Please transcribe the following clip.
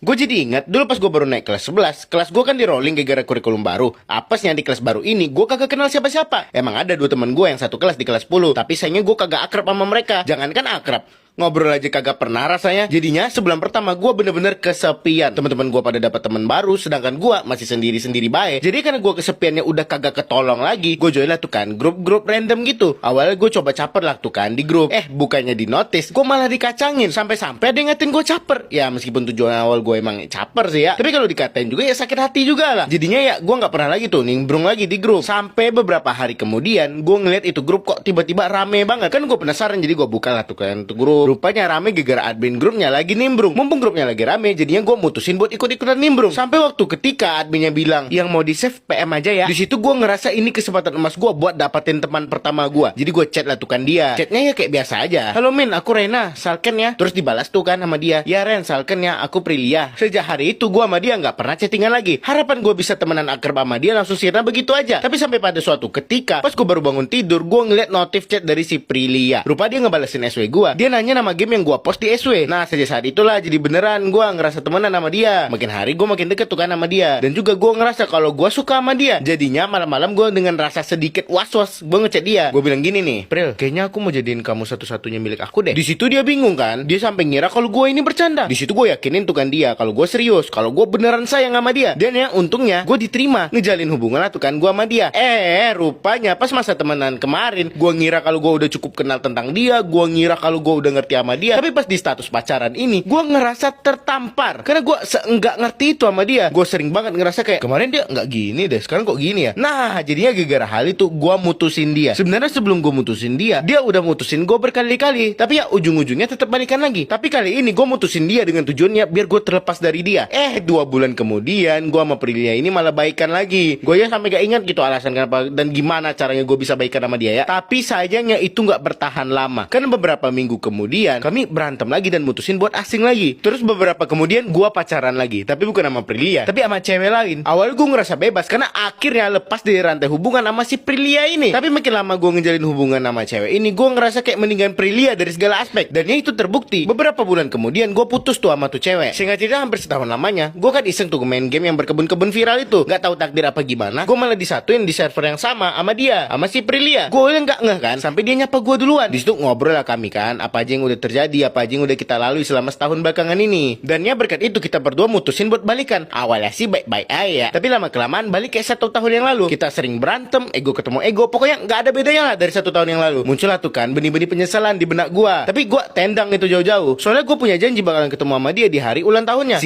Gue jadi ingat dulu pas gue baru naik kelas 11, kelas gue kan di rolling gara-gara kurikulum baru. Apesnya di kelas baru ini gue kagak kenal siapa-siapa. Emang ada dua teman gue yang satu kelas di kelas 10, tapi sayangnya gue kagak akrab sama mereka. Jangankan akrab, ngobrol aja kagak pernah rasanya. Jadinya sebulan pertama gue bener-bener kesepian. Teman-teman gue pada dapat teman baru, sedangkan gue masih sendiri-sendiri baik. Jadi karena gue kesepiannya udah kagak ketolong lagi, gue join lah tuh kan grup-grup random gitu. Awalnya gue coba caper lah tuh kan di grup. Bukannya di notice, gue malah dikacangin. Sampai-sampai ada yang ngatain gue caper. Ya meskipun tujuan awal gue emang caper sih ya, tapi kalau dikatain juga ya sakit hati juga lah. Jadinya ya gue nggak pernah lagi tuh nimbrung lagi di grup. Sampai beberapa hari kemudian gue ngeliat itu grup kok tiba-tiba rame banget. Kan gue penasaran, jadi gue buka lah tuh kan tuh grup. Rupanya rame gara-gara admin grupnya lagi nimbrung. Mumpung grupnya lagi rame, jadinya gue mutusin buat ikut-ikutan nimbrung. Sampai waktu ketika adminnya bilang yang mau di save PM aja ya, di situ gue ngerasa ini kesempatan emas gue buat dapatin teman pertama gue. Jadi gue chat lah tuh kan dia. Chatnya ya kayak biasa aja. Halo Min, aku Rena, Salken ya. Terus dibalas tuh kan sama dia, ya Ren, Salken ya, aku Prilia. Sejak hari itu gue sama dia nggak pernah chattingan lagi. Harapan gue bisa temenan akrab sama dia langsung sirna begitu aja. Tapi sampai pada suatu ketika pas gue baru bangun tidur, gue ngeliat notif chat dari si Prilia. Rupa dia ngebalesin SW gue. Dia nanya nama game yang gue post di SW. Nah sejak saat itulah jadi beneran gue ngerasa temenan sama dia. Makin hari gue makin deket tuh kan sama dia. Dan juga gue ngerasa kalau gue suka sama dia. Jadinya malam-malam gue dengan rasa sedikit was-was gue ngechat dia. Gue bilang gini nih, Pril, kayaknya aku mau jadiin kamu satu-satunya milik aku deh. Di situ dia bingung kan. Dia sampai ngira kalau gue ini bercanda. Di situ gue yakinin tuh kan dia kalau gue serius, kalau gue beneran sayang sama dia. Dan yang untungnya gue diterima ngejalin hubungan lah tuh kan gue sama dia. Rupanya pas masa temenan kemarin, gue ngira kalau gue udah cukup kenal tentang dia. Gue ngira kalau gue udah ngerti sama dia. Tapi pas di status pacaran ini, gue ngerasa tertampar. Karena gue nggak ngerti itu sama dia. Gue sering banget ngerasa kayak kemarin dia nggak gini deh, sekarang kok gini ya. Nah jadinya gara-gara hal itu gue mutusin dia. Sebenarnya sebelum gue mutusin dia udah mutusin gue berkali-kali. Tapi ya ujung-ujungnya tetap balikan lagi. Tapi kali ini gue mutusin dia dengan tujuannya biar gue terlepas dari dia. 2 bulan kemudian gue sama Prilia ini malah baikan lagi. Gue ya sampai gak ingat gitu alasan kenapa dan gimana caranya gue bisa baikan sama dia ya. Tapi sayangnya itu gak bertahan lama. Karena beberapa minggu kemudian kami berantem lagi dan mutusin buat asing lagi. Terus beberapa kemudian gue pacaran lagi. Tapi bukan sama Prilia, tapi sama cewek lain. Awalnya gue ngerasa bebas karena akhirnya lepas dari rantai hubungan sama si Prilia ini. Tapi makin lama gue ngejalin hubungan sama cewek ini, gue ngerasa kayak mendingan Prilia dari segala aspek. Dan ya itu terbukti. Beberapa bulan kemudian gue putus tuh sama tuh cewek. Singkat cerita hampir setahun lamanya gue kan iseng tuh main game yang berkebun-kebun viral itu. Gak tahu takdir apa gimana, gue malah disatuin di server yang sama dia sama si Prilia. Gue yang gak ngeh kan sampai dia nyapa gue duluan. Di situ ngobrol lah kami kan, apa aja yang udah terjadi, apa aja yang udah kita lalui selama setahun belakangan ini. Dan ya berkat itu kita berdua mutusin buat balikan. Awalnya sih baik-baik aja, tapi lama kelamaan balik kayak 1 tahun yang lalu. Kita sering berantem, ego ketemu ego, pokoknya gak ada bedanya lah dari 1 tahun yang lalu. Muncul lah tuh kan benih-benih penyesalan di benak gue. Tapi gue tendang itu jauh-jauh, soalnya gue punya janji bakalan ketemu sama dia di hari ulang tahunnya.